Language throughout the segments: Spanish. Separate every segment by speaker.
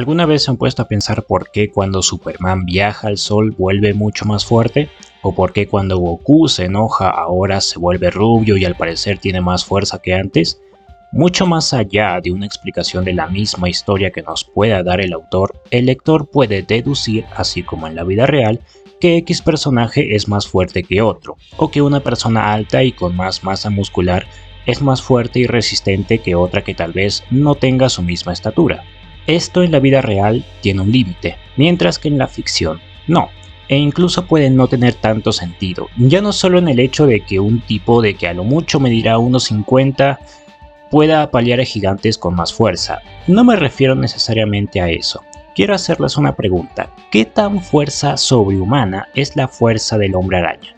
Speaker 1: ¿Alguna vez se han puesto a pensar por qué cuando Superman viaja al sol vuelve mucho más fuerte? ¿O por qué cuando Goku se enoja ahora se vuelve rubio y al parecer tiene más fuerza que antes? Mucho más allá de una explicación de la misma historia que nos pueda dar el autor, el lector puede deducir, así como en la vida real, que X personaje es más fuerte que otro, o que una persona alta y con más masa muscular es más fuerte y resistente que otra que tal vez no tenga su misma estatura. Esto en la vida real tiene un límite, mientras que en la ficción no, e incluso puede no tener tanto sentido, ya no solo en el hecho de que un tipo de que a lo mucho medirá 1,50 pueda apalear a gigantes con más fuerza. No me refiero necesariamente a eso. Quiero hacerles una pregunta. ¿Qué tan fuerza sobrehumana es la fuerza del Hombre Araña?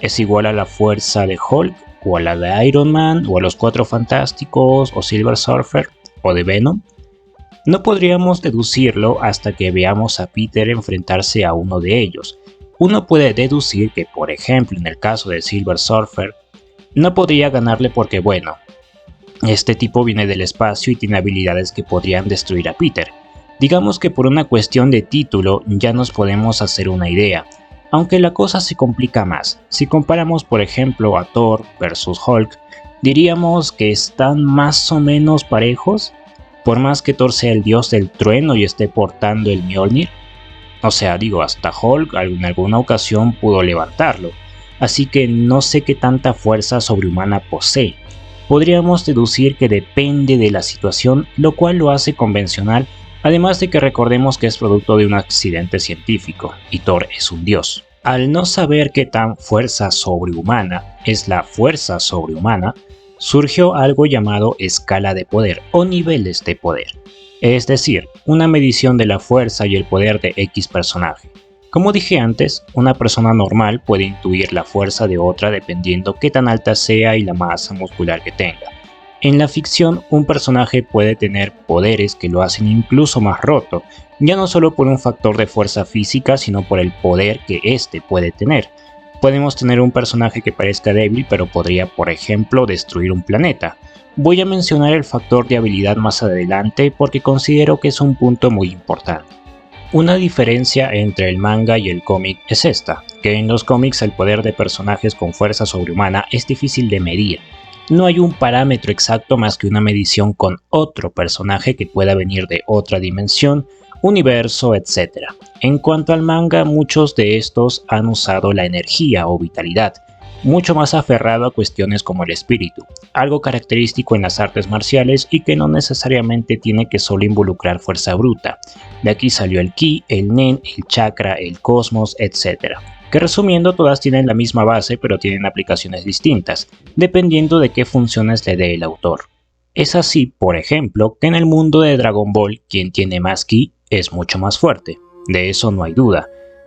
Speaker 1: ¿Es igual a la fuerza de Hulk, o a la de Iron Man, o a los Cuatro Fantásticos, o Silver Surfer, o de Venom? No podríamos deducirlo hasta que veamos a Peter enfrentarse a uno de ellos. Uno puede deducir que, por ejemplo, en el caso de Silver Surfer, no podría ganarle porque, bueno, este tipo viene del espacio y tiene habilidades que podrían destruir a Peter. Digamos que por una cuestión de título ya nos podemos hacer una idea, aunque la cosa se complica más. Si comparamos por ejemplo a Thor versus Hulk, diríamos que están más o menos parejos, por más que Thor sea el dios del trueno y esté portando el Mjolnir. O sea, digo, hasta Hulk en alguna ocasión pudo levantarlo, así que no sé qué tanta fuerza sobrehumana posee. Podríamos deducir que depende de la situación, lo cual lo hace convencional, además de que recordemos que es producto de un accidente científico, y Thor es un dios. Al no saber qué tan fuerza sobrehumana es la fuerza sobrehumana, surgió algo llamado escala de poder o niveles de poder, es decir, una medición de la fuerza y el poder de X personaje. Como dije antes, una persona normal puede intuir la fuerza de otra dependiendo qué tan alta sea y la masa muscular que tenga. En la ficción, un personaje puede tener poderes que lo hacen incluso más roto, ya no solo por un factor de fuerza física, sino por el poder que éste puede tener. Podemos tener un personaje que parezca débil, pero podría, por ejemplo, destruir un planeta. Voy a mencionar el factor de habilidad más adelante porque considero que es un punto muy importante. Una diferencia entre el manga y el cómic es esta, que en los cómics el poder de personajes con fuerza sobrehumana es difícil de medir. No hay un parámetro exacto más que una medición con otro personaje que pueda venir de otra dimensión, universo, etc. En cuanto al manga, muchos de estos han usado la energía o vitalidad, mucho más aferrado a cuestiones como el espíritu, algo característico en las artes marciales y que no necesariamente tiene que solo involucrar fuerza bruta. De aquí salió el ki, el nen, el chakra, el cosmos, etc. Que resumiendo todas tienen la misma base pero tienen aplicaciones distintas, dependiendo de qué funciones le dé el autor. Es así, por ejemplo, que en el mundo de Dragon Ball, quien tiene más ki es mucho más fuerte, de eso no hay duda.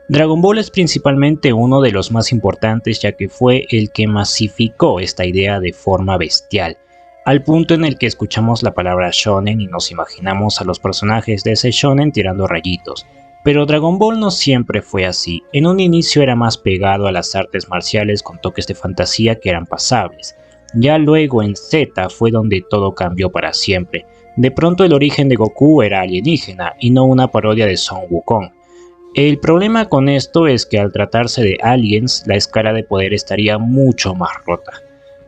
Speaker 1: Dragon Ball es principalmente uno de los más importantes ya que fue el que masificó esta idea de forma bestial, al punto en el que escuchamos la palabra shonen y nos imaginamos a los personajes de ese shonen tirando rayitos. Pero Dragon Ball no siempre fue así, en un inicio era más pegado a las artes marciales con toques de fantasía que eran pasables. Ya luego en Z fue donde todo cambió para siempre. De pronto el origen de Goku era alienígena y no una parodia de Son Wukong. El problema con esto es que al tratarse de aliens, la escala de poder estaría mucho más rota.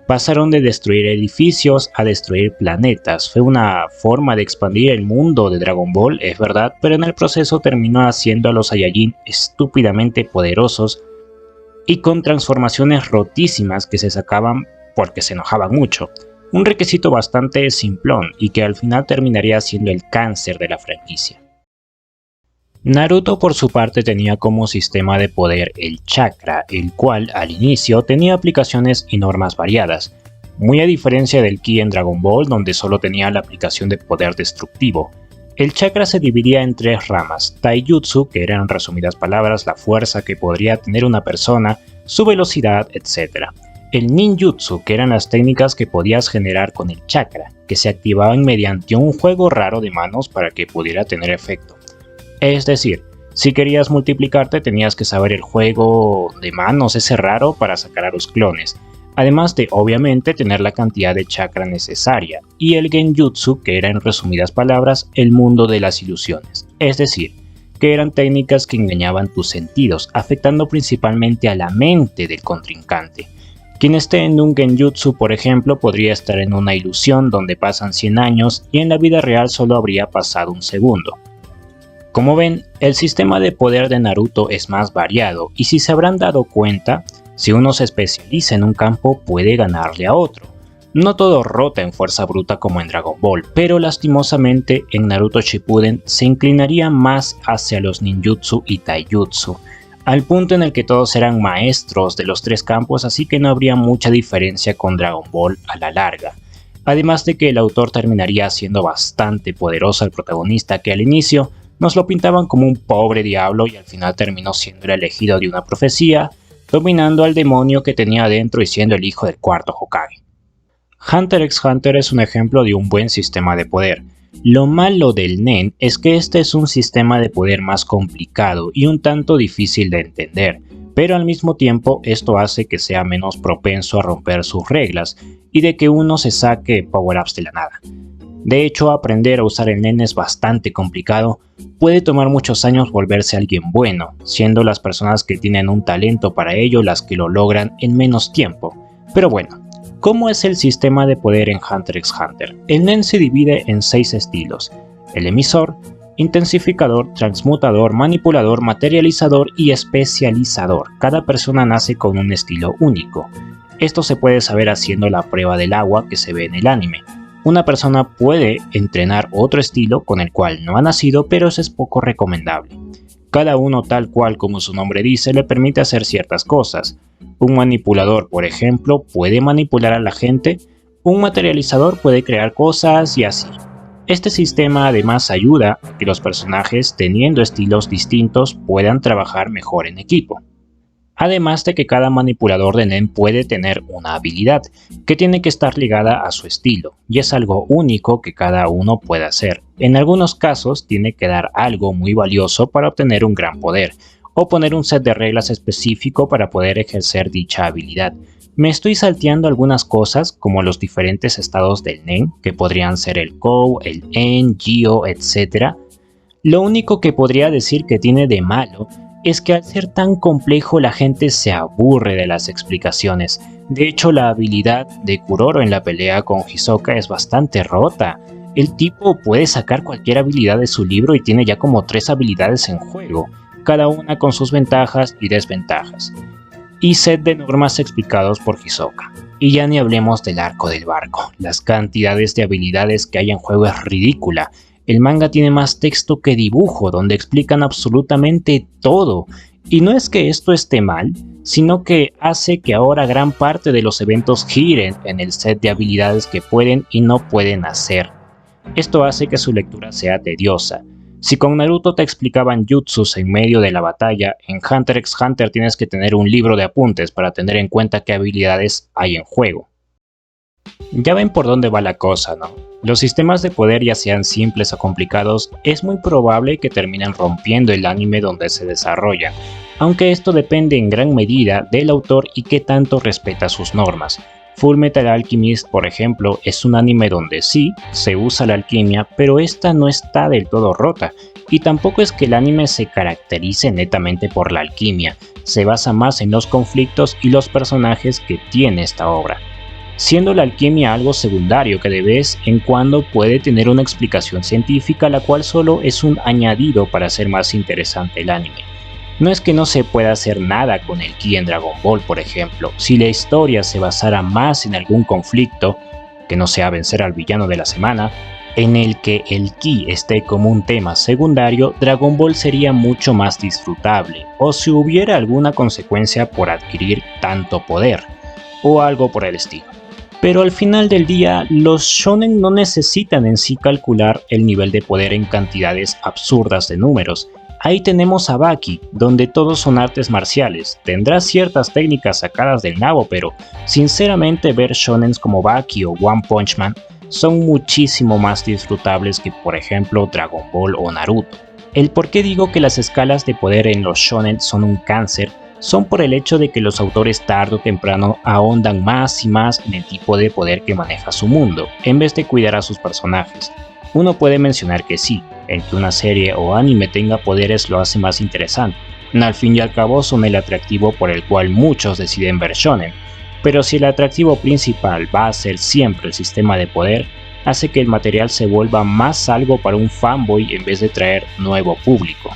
Speaker 1: Pasaron de destruir edificios a destruir planetas. Fue una forma de expandir el mundo de Dragon Ball, es verdad, pero en el proceso terminó haciendo a los Saiyajin estúpidamente poderosos y con transformaciones rotísimas que se sacaban porque se enojaban mucho. Un requisito bastante simplón y que al final terminaría siendo el cáncer de la franquicia. Naruto por su parte tenía como sistema de poder el chakra, el cual al inicio tenía aplicaciones y normas variadas, muy a diferencia del ki en Dragon Ball donde solo tenía la aplicación de poder destructivo. El chakra se dividía en tres ramas: taijutsu, que eran en resumidas palabras la fuerza que podría tener una persona, su velocidad, etc. El ninjutsu, que eran las técnicas que podías generar con el chakra, que se activaban mediante un juego raro de manos para que pudiera tener efecto. Es decir, si querías multiplicarte tenías que saber el juego de manos ese raro para sacar a los clones. además de obviamente tener la cantidad de chakra necesaria, y el genjutsu, que era en resumidas palabras el mundo de las ilusiones, es decir, que eran técnicas que engañaban tus sentidos, afectando principalmente a la mente del contrincante. Quien esté en un genjutsu, por ejemplo, podría estar en una ilusión donde pasan 100 años y en la vida real solo habría pasado un segundo. Como ven, el sistema de poder de Naruto es más variado y si se habrán dado cuenta, si uno se especializa en un campo puede ganarle a otro. No todo rota en fuerza bruta como en Dragon Ball, pero lastimosamente en Naruto Shippuden se inclinaría más hacia los ninjutsu y taijutsu, al punto en el que todos eran maestros de los tres campos, así que no habría mucha diferencia con Dragon Ball a la larga. Además de que el autor terminaría siendo bastante poderoso al protagonista, que al inicio nos lo pintaban como un pobre diablo y al final terminó siendo el elegido de una profecía, dominando al demonio que tenía adentro y siendo el hijo del cuarto Hokage. Hunter x Hunter es un ejemplo de un buen sistema de poder. Lo malo del Nen es que este es un sistema de poder más complicado y un tanto difícil de entender, pero al mismo tiempo esto hace que sea menos propenso a romper sus reglas y de que uno se saque power-ups de la nada. De hecho, aprender a usar el Nen es bastante complicado, puede tomar muchos años volverse alguien bueno, siendo las personas que tienen un talento para ello las que lo logran en menos tiempo. Pero bueno, ¿cómo es el sistema de poder en Hunter x Hunter? El Nen se divide en 6 estilos: el emisor, intensificador, transmutador, manipulador, materializador y especializador. Cada persona nace con un estilo único. Esto se puede saber haciendo la prueba del agua que se ve en el anime. Una persona puede entrenar otro estilo con el cual no ha nacido, pero eso es poco recomendable. Cada uno, tal cual como su nombre dice, le permite hacer ciertas cosas. Un manipulador, por ejemplo, puede manipular a la gente, un materializador puede crear cosas y así. Este sistema además ayuda a que los personajes, teniendo estilos distintos, puedan trabajar mejor en equipo. Además de que cada manipulador de Nen puede tener una habilidad, que tiene que estar ligada a su estilo, y es algo único que cada uno puede hacer. En algunos casos tiene que dar algo muy valioso para obtener un gran poder, o poner un set de reglas específico para poder ejercer dicha habilidad. Me estoy salteando algunas cosas como los diferentes estados del Nen, que podrían ser el Kou, el En, Gyo, etc. Lo único que podría decir que tiene de malo es que al ser tan complejo la gente se aburre de las explicaciones. De hecho, la habilidad de Kuroro en la pelea con Hisoka es bastante rota. El tipo puede sacar cualquier habilidad de su libro y tiene ya como 3 habilidades en juego, cada una con sus ventajas y desventajas. Y set de normas explicados por Hisoka. Y ya ni hablemos del arco del barco. Las cantidades de habilidades que hay en juego es ridícula. El manga tiene más texto que dibujo, donde explican absolutamente todo. Y no es que esto esté mal, sino que hace que ahora gran parte de los eventos giren en el set de habilidades que pueden y no pueden hacer. Esto hace que su lectura sea tediosa. Si con Naruto te explicaban jutsus en medio de la batalla, en Hunter x Hunter tienes que tener un libro de apuntes para tener en cuenta qué habilidades hay en juego. Ya ven por dónde va la cosa, ¿no? Los sistemas de poder, ya sean simples o complicados, es muy probable que terminen rompiendo el anime donde se desarrolla, aunque esto depende en gran medida del autor y qué tanto respeta sus normas. Fullmetal Alchemist, por ejemplo, es un anime donde sí, se usa la alquimia, pero esta no está del todo rota, y tampoco es que el anime se caracterice netamente por la alquimia, se basa más en los conflictos y los personajes que tiene esta obra, siendo la alquimia algo secundario que de vez en cuando puede tener una explicación científica, la cual solo es un añadido para hacer más interesante el anime. No es que no se pueda hacer nada con el ki en Dragon Ball, por ejemplo. Si la historia se basara más en algún conflicto, que no sea vencer al villano de la semana, en el que el ki esté como un tema secundario, Dragon Ball sería mucho más disfrutable, o si hubiera alguna consecuencia por adquirir tanto poder, o algo por el estilo. Pero al final del día, los shonen no necesitan en sí calcular el nivel de poder en cantidades absurdas de números. Ahí tenemos a Baki, donde todos son artes marciales. Tendrá ciertas técnicas sacadas del nabo, pero sinceramente ver shonens como Baki o One Punch Man son muchísimo más disfrutables que por ejemplo Dragon Ball o Naruto. El por qué digo que las escalas de poder en los shonen son un cáncer son por el hecho de que los autores tarde o temprano ahondan más y más en el tipo de poder que maneja su mundo, en vez de cuidar a sus personajes. Uno puede mencionar que sí, el que una serie o anime tenga poderes lo hace más interesante. Al fin y al cabo son el atractivo por el cual muchos deciden ver shonen, pero si el atractivo principal va a ser siempre el sistema de poder, hace que el material se vuelva más algo para un fanboy en vez de traer nuevo público.